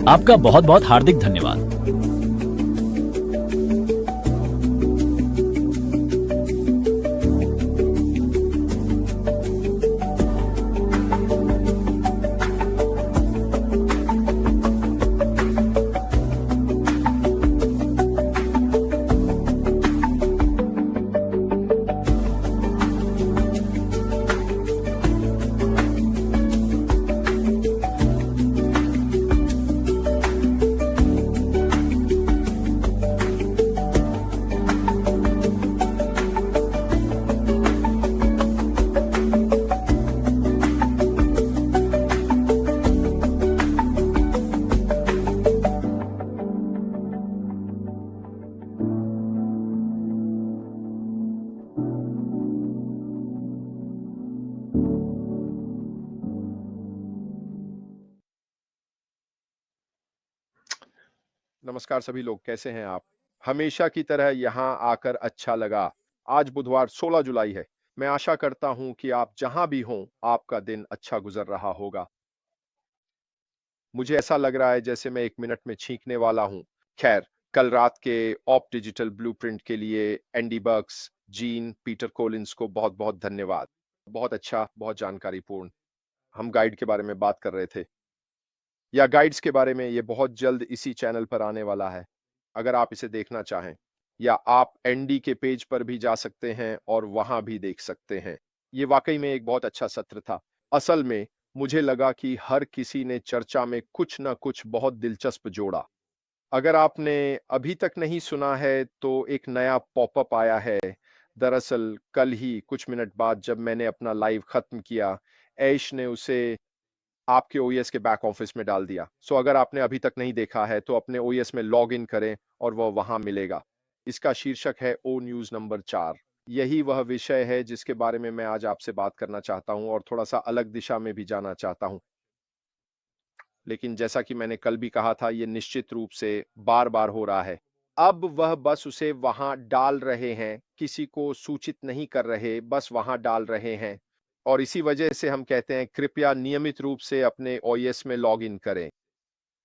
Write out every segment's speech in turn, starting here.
आपका बहुत बहुत हार्दिक धन्यवाद। नमस्कार सभी लोग, कैसे हैं आप? हमेशा की तरह यहाँ आकर अच्छा लगा। आज बुधवार 16 जुलाई है। मैं आशा करता हूँ कि आप जहाँ भी हों, आपका दिन अच्छा गुज़र रहा होगा। मुझे ऐसा लग रहा है जैसे मैं 1 मिनट में छींकने वाला हूँ। ख़ैर, कल रात के ऑप डिजिटल ब्लूप्रिंट के लिए Andy Berks, gene, Peter Collins को बहुत-बहुत धन्यवाद। बहुत अच्छा, बहुत जानकारीपूर्ण। हम गाइड के बारे में बात कर रहे थे। या गाइड्स के बारे में ये बहुत जल्द इसी चैनल पर आने वाला है, अगर आप इसे देखना चाहें। या आप एनडी के पेज पर भी जा सकते हैं और वहाँ भी देख सकते हैं। ये वाक़ई में एक बहुत अच्छा सत्र था। असल में मुझे लगा कि हर किसी ने चर्चा में कुछ न कुछ बहुत दिलचस्प जोड़ा। अगर आपने अभी तक नहीं सुना है तो एक नया पॉपअप आया है। दरअसल कल ही कुछ मिनट बाद जब मैंने अपना लाइव खत्म किया, ऐश ने उसे आपके ओएस के बैक ऑफिस में डाल दिया। सो अगर आपने अभी तक नहीं देखा है तो अपने ओएस में लॉग इन करें और वह वहां मिलेगा। इसका शीर्षक है ओ न्यूज नंबर 4। यही वह विषय है जिसके बारे में मैं आज आपसे बात करना चाहता हूं और थोड़ा सा अलग दिशा में भी जाना चाहता हूं। लेकिन जैसा कि मैंने कल भी कहा था, ये निश्चित रूप से बार बार हो रहा है। अब वह बस उसे वहां डाल रहे हैं, किसी को सूचित नहीं कर रहे, बस वहां डाल रहे हैं। और इसी वजह से हम कहते हैं कृपया नियमित रूप से अपने ओएस में लॉग इन करें।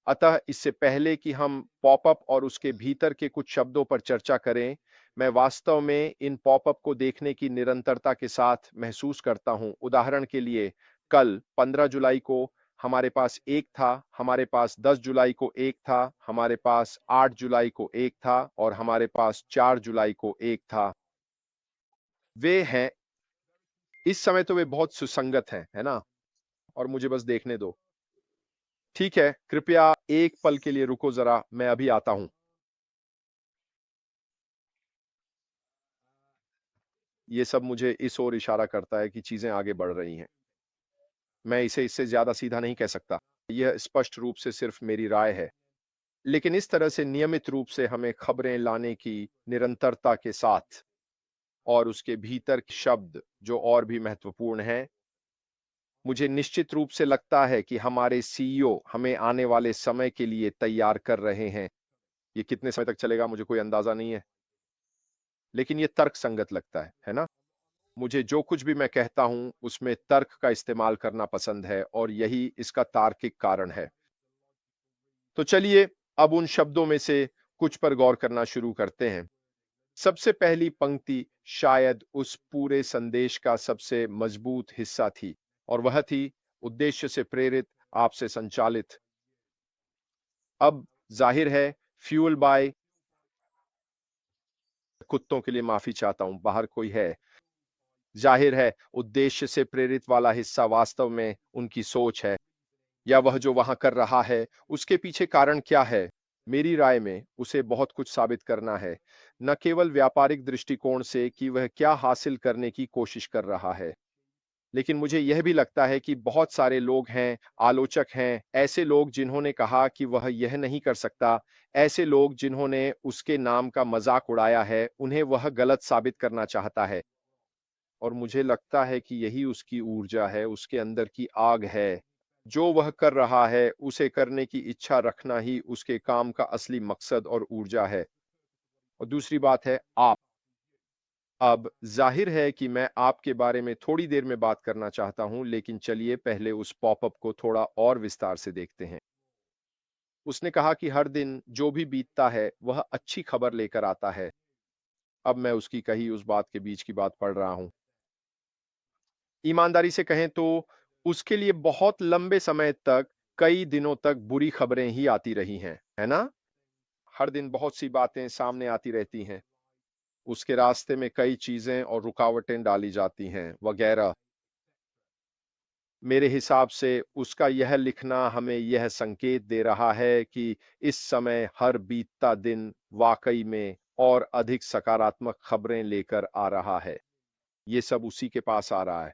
अतः इससे पहले कि हम पॉपअप और उसके भीतर के कुछ शब्दों पर चर्चा करें, मैं वास्तव में इन पॉपअप को देखने की निरंतरता के साथ महसूस करता हूं। उदाहरण के लिए, कल 15 जुलाई को हमारे पास एक था, हमारे पास 10 जुलाई को एक था, हमारे पास 8 जुलाई को एक था और हमारे पास 4 जुलाई को एक था। वे हैं, इस समय तो वे बहुत सुसंगत हैं, है ना? और मुझे बस देखने दो। ठीक है, कृपया एक पल के लिए रुको ज़रा, मैं अभी आता हूँ। ये सब मुझे इस ओर इशारा करता है कि चीज़ें आगे बढ़ रही हैं। मैं इसे इससे ज़्यादा सीधा नहीं कह सकता। यह स्पष्ट रूप से सिर्फ़ मेरी राय है। लेकिन इस तरह से नियमित रूप से हमें खबरें लाने की निरंतरता के साथ और उसके भीतर के शब्द जो और भी महत्वपूर्ण हैं, मुझे निश्चित रूप से लगता है कि हमारे सीईओ हमें आने वाले समय के लिए तैयार कर रहे हैं। ये कितने समय तक चलेगा मुझे कोई अंदाज़ा नहीं है। लेकिन ये तर्कसंगत लगता है ना? मुझे जो कुछ भी मैं कहता हूं उसमें तर्क का इस्तेमाल करना पसंद है और यही इसका तार्किक कारण है। तो चलिए अब उन शब्दों में से कुछ पर गौर करना शुरू करते हैं। सबसे पहली पंक्ति शायद उस पूरे संदेश का सबसे मजबूत हिस्सा थी और वह थी उद्देश्य से प्रेरित, आपसे संचालित। अब जाहिर है फ्यूल बाय, कुत्तों के लिए माफी चाहता हूं, बाहर कोई है। जाहिर है उद्देश्य से प्रेरित वाला हिस्सा वास्तव में उनकी सोच है या वह जो वहां कर रहा है उसके पीछे कारण क्या है। मेरी राय में उसे बहुत कुछ साबित करना है, न केवल व्यापारिक दृष्टिकोण से कि वह क्या हासिल करने की कोशिश कर रहा है, लेकिन मुझे यह भी लगता है कि बहुत सारे लोग हैं, आलोचक हैं, ऐसे लोग जिन्होंने कहा कि वह यह नहीं कर सकता, ऐसे लोग जिन्होंने उसके नाम का मजाक उड़ाया है, उन्हें वह गलत साबित करना चाहता है। और मुझे लगता है कि यही उसकी ऊर्जा है, उसके अंदर की आग है। जो वह कर रहा है, उसे करने की इच्छा रखना ही उसके काम का असली मकसद और ऊर्जा है। और दूसरी बात है आप। अब ज़ाहिर है कि मैं आपके बारे में थोड़ी देर में बात करना चाहता हूं, लेकिन चलिए पहले उस पॉपअप को थोड़ा और विस्तार से देखते हैं। उसने कहा कि हर दिन जो भी बीतता है वह अच्छी खबर लेकर आता है। अब मैं उसकी कही उस बात के बीच की बात पढ़ रहा हूं। ईमानदारी से कहें तो उसके लिए बहुत लंबे समय तक, कई दिनों तक बुरी खबरें ही आती रही हैं, है ना? हर दिन बहुत सी बातें सामने आती रहती हैं। उसके रास्ते में कई चीजें और रुकावटें डाली जाती हैं वगैरह। मेरे हिसाब से उसका यह लिखना हमें यह संकेत दे रहा है कि इस समय हर बीतता दिन वाकई में और अधिक सकारात्मक खबरें लेकर आ रहा है। ये सब उसी के पास आ रहा है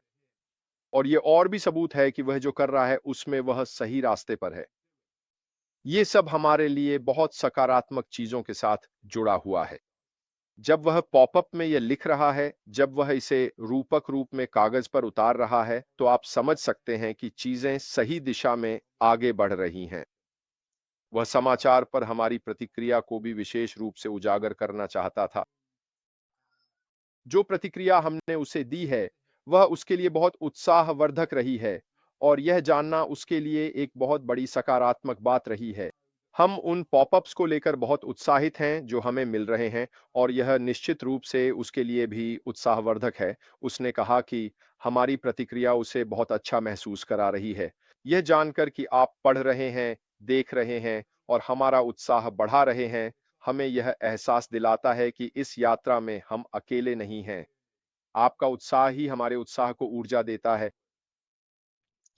और ये और भी सबूत है कि वह जो कर रहा है उसमें वह सही रास्ते पर है। ये सब हमारे लिए बहुत सकारात्मक चीजों के साथ जुड़ा हुआ है। जब वह पॉपअप में यह लिख रहा है, जब वह इसे रूपक रूप में कागज पर उतार रहा है, तो आप समझ सकते हैं कि चीजें सही दिशा में आगे बढ़ रही हैं। वह समाचार पर हमारी प्रतिक्रिया को भी विशेष रूप से उजागर करना चाहता था। जो प्रतिक्रिया हमने उसे दी है, वह उसके लिए बहुत उत्साहवर्धक रही है और यह जानना उसके लिए एक बहुत बड़ी सकारात्मक बात रही है। हम उन पॉपअप्स को लेकर बहुत उत्साहित हैं जो हमें मिल रहे हैं और यह निश्चित रूप से उसके लिए भी उत्साहवर्धक है। उसने कहा कि हमारी प्रतिक्रिया उसे बहुत अच्छा महसूस करा रही है। यह जानकर कि आप पढ़ रहे हैं, देख रहे हैं और हमारा उत्साह बढ़ा रहे हैं, हमें यह एहसास दिलाता है कि इस यात्रा में हम अकेले नहीं हैं। आपका उत्साह ही हमारे उत्साह को ऊर्जा देता है।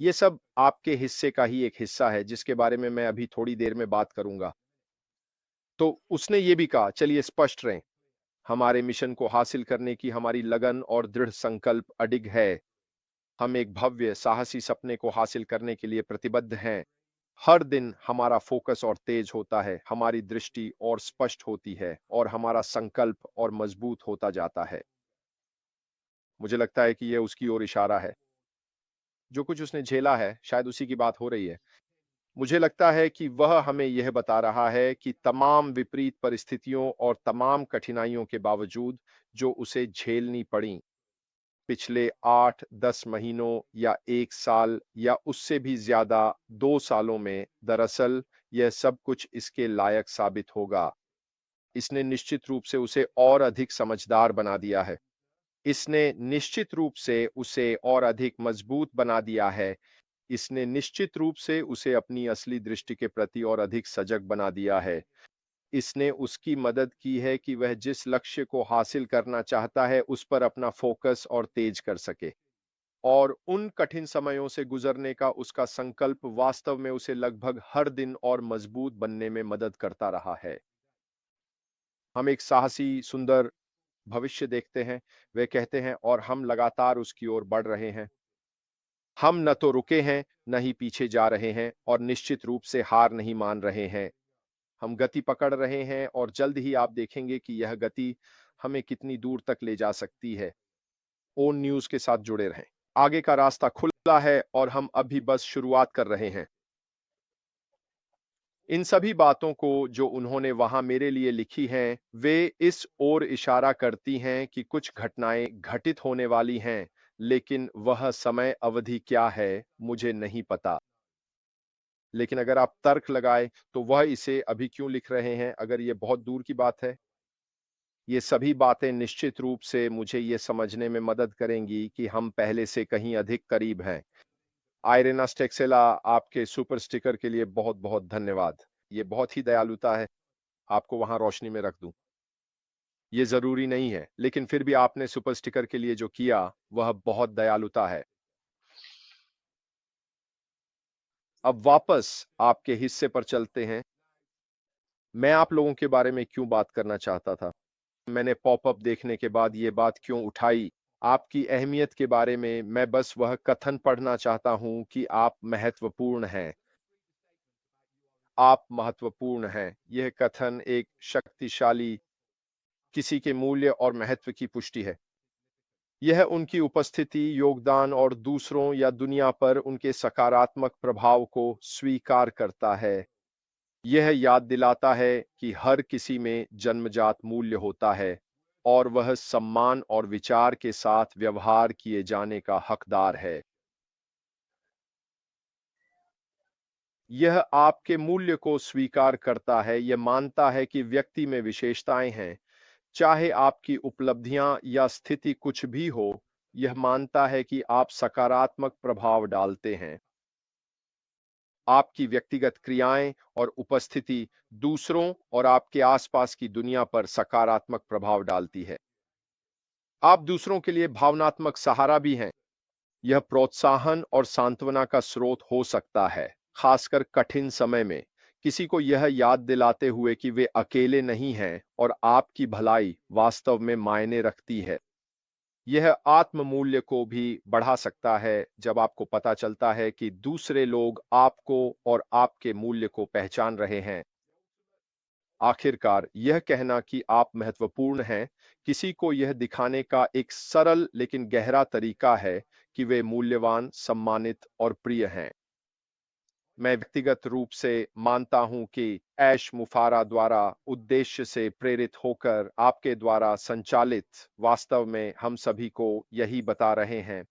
ये सब आपके हिस्से का ही एक हिस्सा है जिसके बारे में मैं अभी थोड़ी देर में बात करूंगा। तो उसने ये भी कहा, चलिए स्पष्ट रहें, हमारे मिशन को हासिल करने की हमारी लगन और दृढ़ संकल्प अडिग है। हम एक भव्य साहसी सपने को हासिल करने के लिए प्रतिबद्ध हैं। हर दिन हमारा फोकस और तेज होता है, हमारी दृष्टि और स्पष्ट होती है और हमारा संकल्प और मजबूत होता जाता है। मुझे लगता है कि यह उसकी ओर इशारा है। जो कुछ उसने झेला है, शायद उसी की बात हो रही है। मुझे लगता है कि वह हमें यह बता रहा है कि तमाम विपरीत परिस्थितियों और तमाम कठिनाइयों के बावजूद जो उसे झेलनी पड़ी, पिछले 8-10 महीनों या 1 साल या उससे भी ज़्यादा 2 सालों में, दरअसल यह सब कुछ इसके लायक साबित होगा। इसने निश्चित रूप से उसे और अधिक समझदार बना दिया है। इसने निश्चित रूप से उसे और अधिक मजबूत बना दिया है। इसने निश्चित रूप से उसे अपनी असली दृष्टि के प्रति और अधिक सजग बना दिया है। इसने उसकी मदद की है कि वह जिस लक्ष्य को हासिल करना चाहता है, उस पर अपना फोकस और तेज कर सके। और उन कठिन समयों से गुजरने का उसका संकल्प वास्तव में उसे लगभग हर दिन और मजबूत बनने में मदद करता रहा है। हम एक साहसी, सुंदर भविष्य देखते हैं, वे कहते हैं, और हम लगातार उसकी ओर बढ़ रहे हैं। हम न तो रुके हैं, न ही पीछे जा रहे हैं और निश्चित रूप से हार नहीं मान रहे हैं। हम गति पकड़ रहे हैं और जल्द ही आप देखेंगे कि यह गति हमें कितनी दूर तक ले जा सकती है। ओन न्यूज़ के साथ जुड़े रहें। आगे का रास्ता खुला है और हम अभी बस शुरुआत कर रहे हैं। इन सभी बातों को जो उन्होंने वहां मेरे लिए लिखी हैं, वे इस ओर इशारा करती हैं कि कुछ घटनाएं घटित होने वाली हैं, लेकिन वह समय अवधि क्या है, मुझे नहीं पता। लेकिन अगर आप तर्क लगाए तो वह इसे अभी क्यों लिख रहे हैं अगर ये बहुत दूर की बात है? ये सभी बातें निश्चित रूप से मुझे ये समझने में मदद करेंगी कि हम पहले से कहीं अधिक करीब हैं। आइरेना स्टेक्सेला, आपके सुपर स्टिकर के लिए बहुत-बहुत धन्यवाद। ये बहुत ही दयालुता है, आपको वहाँ रोशनी में रख दूँ। ये ज़रूरी नहीं है, लेकिन फिर भी आपने सुपर स्टिकर के लिए जो किया, वह बहुत दयालुता है। अब वापस आपके हिस्से पर चलते हैं। मैं आप लोगों के बारे में क्यों बात करना चाहता था? मैंने पॉपअप देखने के बाद ये बात क्यों उठाई? आपकी अहमियत के बारे में मैं बस वह कथन पढ़ना चाहता हूं कि आप महत्वपूर्ण हैं। आप महत्वपूर्ण हैं। यह कथन एक शक्तिशाली किसी के मूल्य और महत्व की पुष्टि है। यह उनकी उपस्थिति, योगदान और दूसरों या दुनिया पर उनके सकारात्मक प्रभाव को स्वीकार करता है। यह याद दिलाता है कि हर किसी में जन्मजात मूल्य होता है। और वह सम्मान और विचार के साथ व्यवहार किए जाने का हकदार है। यह आपके मूल्य को स्वीकार करता है, यह मानता है कि व्यक्ति में विशेषताएं हैं, चाहे आपकी उपलब्धियां या स्थिति कुछ भी हो, यह मानता है कि आप सकारात्मक प्रभाव डालते हैं। आपकी व्यक्तिगत क्रियाएं और उपस्थिति दूसरों और आपके आसपास की दुनिया पर सकारात्मक प्रभाव डालती है। आप दूसरों के लिए भावनात्मक सहारा भी हैं। यह प्रोत्साहन और सांत्वना का स्रोत हो सकता है, खासकर कठिन समय में, किसी को यह याद दिलाते हुए कि वे अकेले नहीं हैं और आपकी भलाई वास्तव में मायने रखती है। यह आत्म मूल्य को भी बढ़ा सकता है जब आपको पता चलता है कि दूसरे लोग आपको और आपके मूल्य को पहचान रहे हैं। आखिरकार, यह कहना कि आप महत्वपूर्ण हैं, किसी को यह दिखाने का एक सरल लेकिन गहरा तरीका है कि वे मूल्यवान, सम्मानित और प्रिय हैं। मैं व्यक्तिगत रूप से मानता हूं कि ऐश मुफारा द्वारा उद्देश्य से प्रेरित होकर आपके द्वारा संचालित वास्तव में हम सभी को यही बता रहे हैं।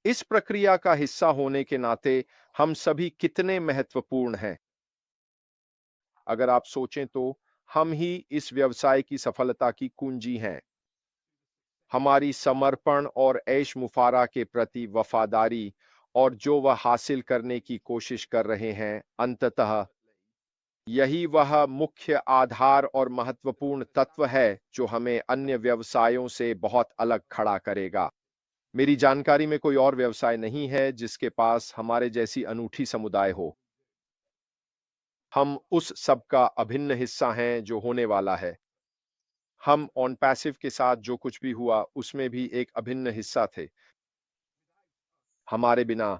इस प्रक्रिया का हिस्सा होने के नाते हम सभी कितने महत्वपूर्ण हैं। अगर आप सोचें तो हम ही इस व्यवसाय की सफलता की कुंजी हैं। हमारी समर्पण और ऐश मुफारा के प्रति वफादारी और जो वह हासिल करने की कोशिश कर रहे हैं, अंततः यही वह मुख्य आधार और महत्वपूर्ण तत्व है जो हमें अन्य व्यवसायों से बहुत अलग खड़ा करेगा। मेरी जानकारी में कोई और व्यवसाय नहीं है जिसके पास हमारे जैसी अनूठी समुदाय हो। हम उस सब का अभिन्न हिस्सा हैं जो होने वाला है। हम ऑन पैसिव के साथ जो कुछ भी हुआ उसमें भी एक अभिन्न हिस्सा थे। हमारे बिना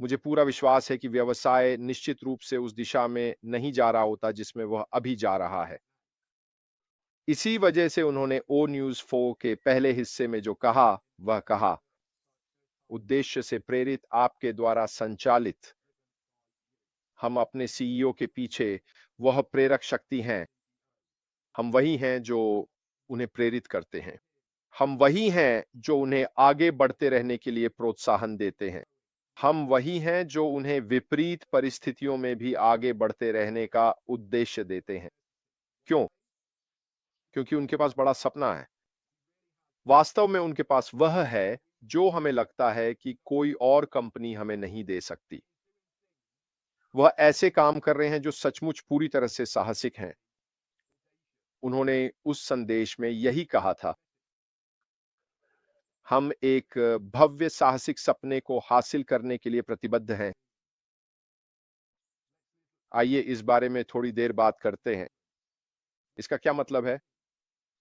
मुझे पूरा विश्वास है कि व्यवसाय निश्चित रूप से उस दिशा में नहीं जा रहा होता जिसमें वह अभी जा रहा है। इसी वजह से उन्होंने ओ न्यूज़ 4 के पहले हिस्से में जो कहा, वह कहा, उद्देश्य से प्रेरित आपके द्वारा संचालित। हम अपने सीईओ के पीछे वह प्रेरक शक्ति हैं। हम वही हैं जो उन्हें प्रेरित करते हैं। हम वही हैं जो उन्हें आगे बढ़ते रहने के लिए प्रोत्साहन देते हैं। हम वही हैं जो उन्हें विपरीत परिस्थितियों में भी आगे बढ़ते रहने का उद्देश्य देते हैं। क्यों? क्योंकि उनके पास बड़ा सपना है। वास्तव में उनके पास वह है जो हमें लगता है कि कोई और कंपनी हमें नहीं दे सकती। वह ऐसे काम कर रहे हैं जो सचमुच पूरी तरह से साहसिक हैं। उन्होंने उस संदेश में यही कहा था, हम एक भव्य साहसिक सपने को हासिल करने के लिए प्रतिबद्ध हैं। आइए इस बारे में थोड़ी देर बात करते हैं। इसका क्या मतलब है?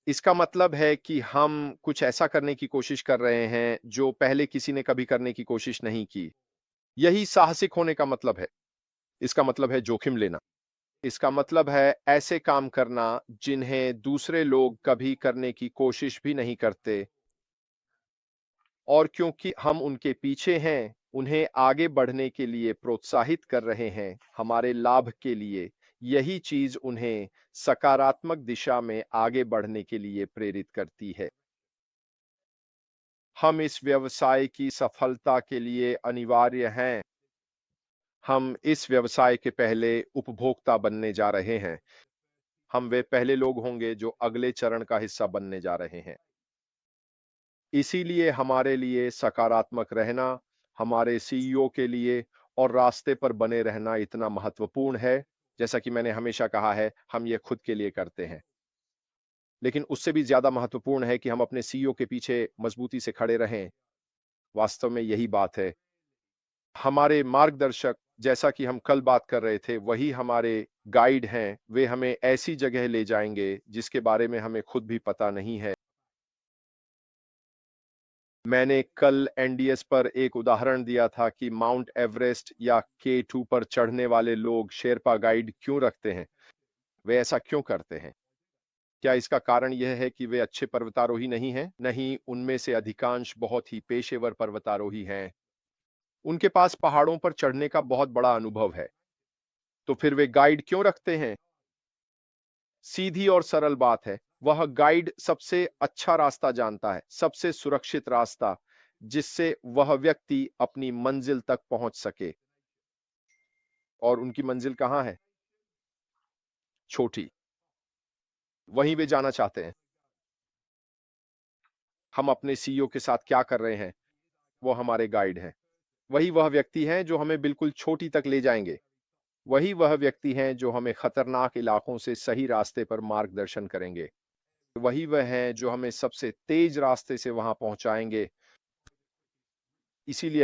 इसका मतलब है कि हम कुछ ऐसा करने की कोशिश कर रहे हैं जो पहले किसी ने कभी करने की कोशिश नहीं की। यही साहसिक होने का मतलब है। इसका मतलब है जोखिम लेना। इसका मतलब है ऐसे काम करना जिन्हें दूसरे लोग कभी करने की कोशिश भी नहीं करते, और क्योंकि हम उनके पीछे हैं, उन्हें आगे बढ़ने के लिए प्रोत्साहित कर रहे हैं, हमारे लाभ के लिए, यही चीज उन्हें सकारात्मक दिशा में आगे बढ़ने के लिए प्रेरित करती है। हम इस व्यवसाय की सफलता के लिए अनिवार्य हैं। हम इस व्यवसाय के पहले उपभोक्ता बनने जा रहे हैं। हम वे पहले लोग होंगे जो अगले चरण का हिस्सा बनने जा रहे हैं। इसीलिए हमारे लिए सकारात्मक रहना, हमारे सीईओ के लिए और रास्ते पर बने रहना इतना महत्वपूर्ण है। जैसा कि मैंने हमेशा कहा है, हम ये खुद के लिए करते हैं। लेकिन उससे भी ज्यादा महत्वपूर्ण है कि हम अपने सीईओ के पीछे मजबूती से खड़े रहें। वास्तव में यही बात है। हमारे मार्गदर्शक, जैसा कि हम कल बात कर रहे थे, वही हमारे गाइड हैं। वे हमें ऐसी जगह ले जाएंगे जिसके बारे में हमें खुद भी पता नहीं है। मैंने कल एनडीएस पर एक उदाहरण दिया था कि माउंट एवरेस्ट या K2 पर चढ़ने वाले लोग शेरपा गाइड क्यों रखते हैं। वे ऐसा क्यों करते हैं? क्या इसका कारण यह है कि वे अच्छे पर्वतारोही नहीं हैं? नहीं, उनमें से अधिकांश बहुत ही पेशेवर पर्वतारोही हैं। उनके पास पहाड़ों पर चढ़ने का बहुत बड़ा अनुभव है। तो फिर वे गाइड क्यों रखते हैं? सीधी और सरल बात है। वह गाइड सबसे अच्छा रास्ता जानता है, सबसे सुरक्षित रास्ता, जिससे वह व्यक्ति अपनी मंजिल तक पहुंच सके। और उनकी मंजिल कहां है? छोटी। वहीं वे जाना चाहते हैं। हम अपने सीईओ के साथ क्या कर रहे हैं, वो हमारे गाइड हैं। वही वह व्यक्ति हैं जो हमें बिल्कुल छोटी तक ले जाएंगे। वही वह व्यक्ति हैं जो हमें खतरनाक इलाकों से सही रास्ते पर मार्गदर्शन करेंगे। वही वह हैं जो हमें सबसे तेज रास्ते से वहां पहुंचाएंगे। इसीलिए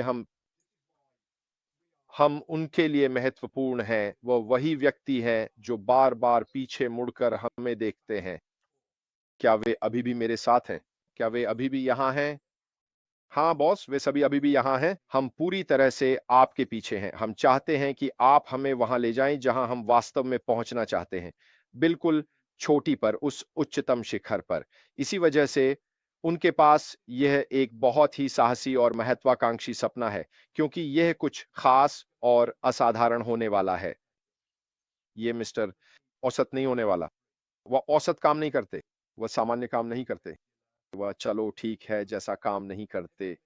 हम उनके लिए महत्वपूर्ण हैं। वह वही व्यक्ति हैं जो बार-बार पीछे मुड़कर हमें देखते हैं। क्या वे अभी भी मेरे साथ हैं? क्या वे अभी भी यहाँ हैं? हाँ बॉस, वे सभी अभी भी यहाँ हैं। हम पूरी तरह से आपके पीछे हैं। हम चाहते हैं कि आप हमें वहां ले जाएं जहां हम वास्तव में पहुंचना चाहते हैं। बिल्कुल छोटी पर, उस उच्चतम शिखर पर। इसी वजह से उनके पास यह एक बहुत ही साहसी और महत्वाकांक्षी सपना है, क्योंकि यह कुछ खास और असाधारण होने वाला है। ये मिस्टर औसत नहीं होने वाला। वह औसत काम नहीं करते। वह सामान्य काम नहीं करते। वह चलो ठीक है जैसा काम नहीं करते।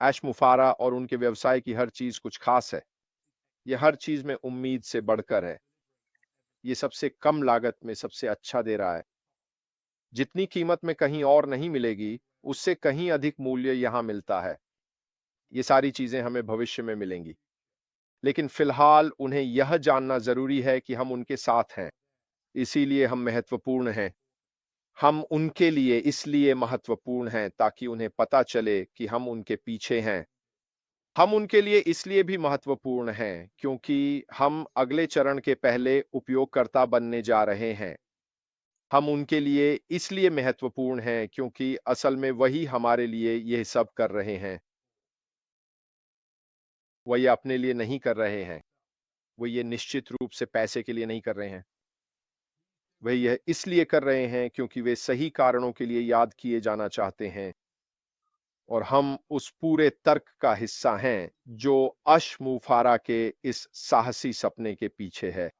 ऐश मुफारा और उनके व्यवसाय की हर चीज कुछ खास है। ये हर चीज में उम्मीद से बढ़कर है। ये सबसे कम लागत में सबसे अच्छा दे रहा है। जितनी कीमत में कहीं और नहीं मिलेगी, उससे कहीं अधिक मूल्य यहां मिलता है। ये सारी चीजें हमें भविष्य में मिलेंगी, लेकिन फिलहाल उन्हें यह जानना जरूरी है कि हम उनके साथ हैं। इसीलिए हम महत्वपूर्ण हैं। हम उनके लिए इसलिए महत्वपूर्ण हैं ताकि उन्हें पता चले कि हम उनके पीछे हैं। हम उनके लिए इसलिए भी महत्वपूर्ण हैं क्योंकि हम अगले चरण के पहले उपयोगकर्ता बनने जा रहे हैं। हम उनके लिए इसलिए महत्वपूर्ण हैं क्योंकि असल में वही हमारे लिए यह सब कर रहे हैं। वो ये अपने लिए नहीं कर रहे हैं। वो ये निश्चित रूप से पैसे के लिए नहीं कर रहे हैं। वे यह इसलिए कर रहे हैं क्योंकि वे सही कारणों के लिए याद किए जाना चाहते हैं। और हम उस पूरे तर्क का हिस्सा हैं जो अशमुफारा के इस साहसी सपने के पीछे है।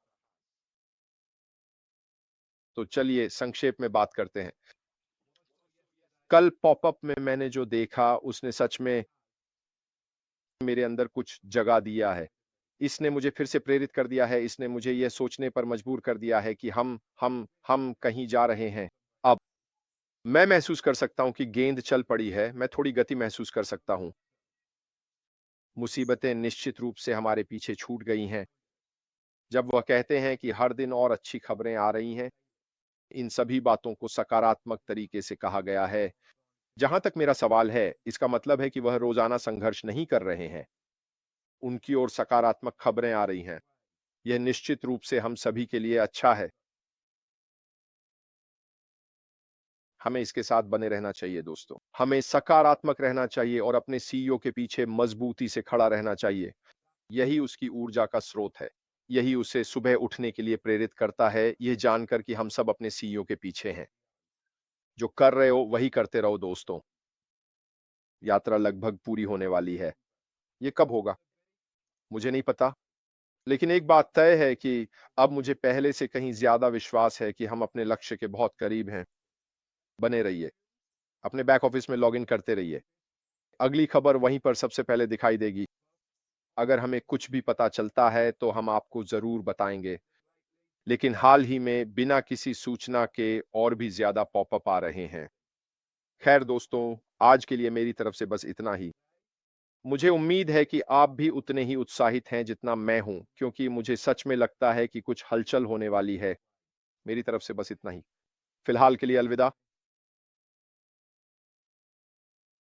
तो चलिए संक्षेप में बात करते हैं। कल पॉपअप में मैंने जो देखा उसने सच में मेरे अंदर कुछ जगा दिया है। इसने मुझे फिर से प्रेरित कर दिया है। इसने मुझे यह सोचने पर मजबूर कर दिया है कि हम कहीं जा रहे हैं। अब मैं महसूस कर सकता हूं कि गेंद चल पड़ी है। मैं थोड़ी गति महसूस कर सकता हूं। मुसीबतें निश्चित रूप से हमारे पीछे छूट गई हैं। जब वह कहते हैं कि हर दिन और अच्छी खबरें आ रही हैं, इन सभी बातों को सकारात्मक तरीके से कहा गया है। जहां तक मेरा सवाल है, इसका मतलब है कि वह रोजाना संघर्ष नहीं कर रहे हैं। उनकी ओर सकारात्मक खबरें आ रही हैं। यह निश्चित रूप से हम सभी के लिए अच्छा है। हमें इसके साथ बने रहना चाहिए दोस्तों। हमें सकारात्मक रहना चाहिए और अपने सीईओ के पीछे मजबूती से खड़ा रहना चाहिए। यही उसकी ऊर्जा का स्रोत है। यही उसे सुबह उठने के लिए प्रेरित करता है, यह जानकर कि हम सब अपने सीईओ के पीछे हैं। जो कर रहे हो वही करते रहो दोस्तों। यात्रा लगभग पूरी होने वाली है। ये कब होगा मुझे नहीं पता, लेकिन एक बात तय है कि अब मुझे पहले से कहीं ज्यादा विश्वास है कि हम अपने लक्ष्य के बहुत करीब हैं। बने रहिए। अपने बैक ऑफिस में लॉगिन करते रहिए। अगली खबर वहीं पर सबसे पहले दिखाई देगी। अगर हमें कुछ भी पता चलता है तो हम आपको जरूर बताएंगे। लेकिन हाल ही में बिना किसी सूचना के और भी ज्यादा पॉपअप आ रहे हैं। खैर दोस्तों, आज के लिए मेरी तरफ से बस इतना ही। मुझे उम्मीद है कि आप भी उतने ही उत्साहित हैं जितना मैं हूं, क्योंकि मुझे सच में लगता है कि कुछ हलचल होने वाली है। मेरी तरफ से बस इतना ही। फिलहाल के लिए अलविदा।